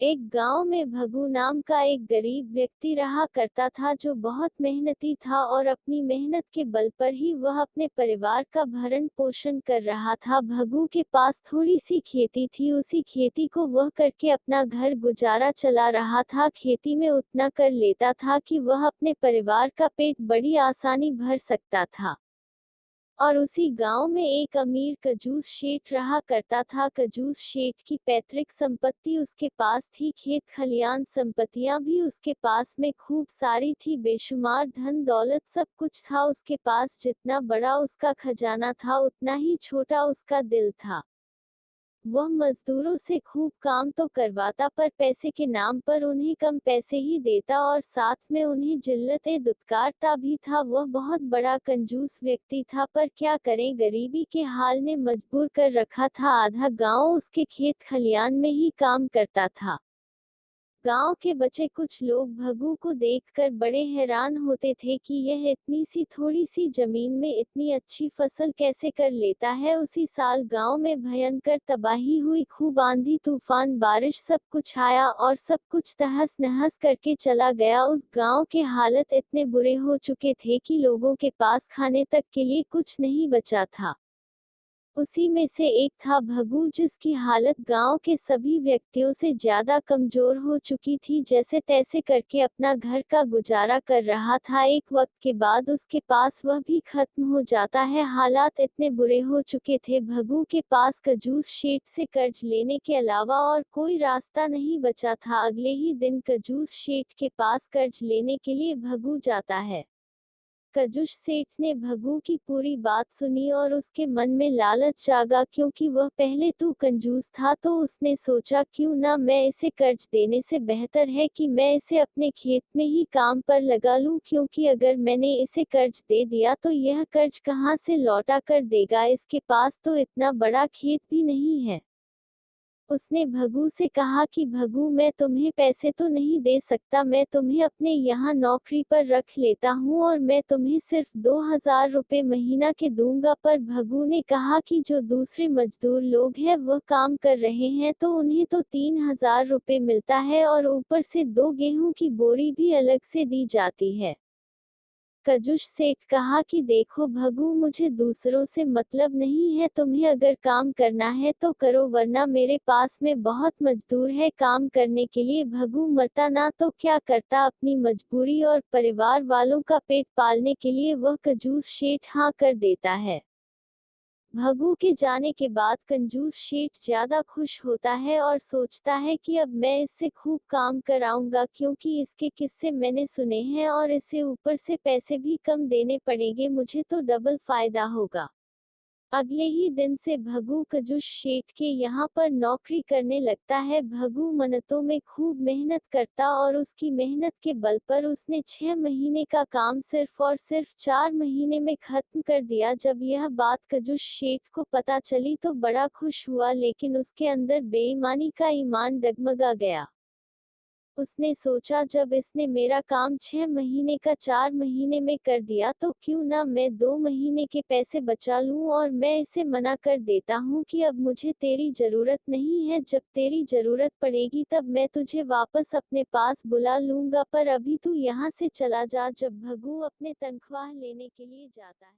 एक गांव में भगू नाम का एक गरीब व्यक्ति रहा करता था जो बहुत मेहनती था और अपनी मेहनत के बल पर ही वह अपने परिवार का भरण पोषण कर रहा था। भगू के पास थोड़ी सी खेती थी, उसी खेती को वह करके अपना घर गुजारा चला रहा था। खेती में उतना कर लेता था कि वह अपने परिवार का पेट बड़ी आसानी भर सकता था। और उसी गांव में एक अमीर कजूस शेठ रहा करता था। कजूस शेठ की पैतृक संपत्ति उसके पास थी, खेत खलियान संपत्तियां भी उसके पास में खूब सारी थी, बेशुमार धन दौलत सब कुछ था उसके पास। जितना बड़ा उसका खजाना था उतना ही छोटा उसका दिल था। वह मजदूरों से खूब काम तो करवाता पर पैसे के नाम पर उन्हें कम पैसे ही देता और साथ में उन्हें जिल्लतें दुत्कारता भी था। वह बहुत बड़ा कंजूस व्यक्ति था, पर क्या करें, गरीबी के हाल ने मजबूर कर रखा था। आधा गांव उसके खेत खलियान में ही काम करता था। गांव के बचे कुछ लोग भगू को देखकर बड़े हैरान होते थे कि यह इतनी सी थोड़ी सी जमीन में इतनी अच्छी फसल कैसे कर लेता है। उसी साल गांव में भयंकर तबाही हुई, खूब आंधी तूफान बारिश सब कुछ आया और सब कुछ तहस नहस करके चला गया। उस गांव के हालत इतने बुरे हो चुके थे कि लोगों के पास खाने तक के लिए कुछ नहीं बचा था। उसी में से एक था भगू, जिसकी हालत गांव के सभी व्यक्तियों से ज्यादा कमजोर हो चुकी थी। जैसे तैसे करके अपना घर का गुजारा कर रहा था। एक वक्त के बाद उसके पास वह भी खत्म हो जाता है। हालात इतने बुरे हो चुके थे, भगू के पास कजूस शेठ से कर्ज लेने के अलावा और कोई रास्ता नहीं बचा था। अगले ही दिन कजूस शेठ के पास कर्ज लेने के लिए भगू जाता है। कजुष सेठ ने भगू की पूरी बात सुनी और उसके मन में लालच जागा। क्योंकि वह पहले तो कंजूस था, तो उसने सोचा क्यों ना मैं इसे कर्ज देने से बेहतर है कि मैं इसे अपने खेत में ही काम पर लगा लूं। क्योंकि अगर मैंने इसे कर्ज दे दिया तो यह कर्ज कहां से लौटा कर देगा, इसके पास तो इतना बड़ा खेत भी नहीं है। उसने भगू से कहा कि भगू, मैं तुम्हें पैसे तो नहीं दे सकता, मैं तुम्हें अपने यहाँ नौकरी पर रख लेता हूँ और मैं तुम्हें सिर्फ 2,000 रुपये महीना के दूंगा। पर भगू ने कहा कि जो दूसरे मजदूर लोग हैं वह काम कर रहे हैं तो उन्हें तो 3,000 रुपये मिलता है और ऊपर से 2 गेहूं की बोरी भी अलग से दी जाती है। कजुष सेठ कहा कि देखो भगू, मुझे दूसरों से मतलब नहीं है, तुम्हें अगर काम करना है तो करो, वरना मेरे पास में बहुत मजदूर है काम करने के लिए। भगू मरता ना तो क्या करता, अपनी मजबूरी और परिवार वालों का पेट पालने के लिए वह कजूस शेठ हाँ कर देता है। भगू के जाने के बाद कंजूस शेठ ज्यादा खुश होता है और सोचता है कि अब मैं इससे खूब काम कराऊंगा, क्योंकि इसके किस्से मैंने सुने हैं और इसे ऊपर से पैसे भी कम देने पड़ेंगे, मुझे तो डबल फायदा होगा। अगले ही दिन से भगू कजुष शेठ के यहाँ पर नौकरी करने लगता है। भगू मन्नतों में खूब मेहनत करता और उसकी मेहनत के बल पर उसने 6 महीने का काम सिर्फ और सिर्फ 4 महीने में खत्म कर दिया। जब यह बात कजुष शेठ को पता चली तो बड़ा खुश हुआ, लेकिन उसके अंदर बेईमानी का ईमान डगमगा गया। उसने सोचा, जब इसने मेरा काम 6 महीने का 4 महीने में कर दिया तो क्यों ना मैं 2 महीने के पैसे बचा लूं, और मैं इसे मना कर देता हूं कि अब मुझे तेरी जरूरत नहीं है, जब तेरी जरूरत पड़ेगी तब मैं तुझे वापस अपने पास बुला लूंगा, पर अभी तू यहाँ से चला जा। जब भगू अपने तनख्वाह लेने के लिए जाता है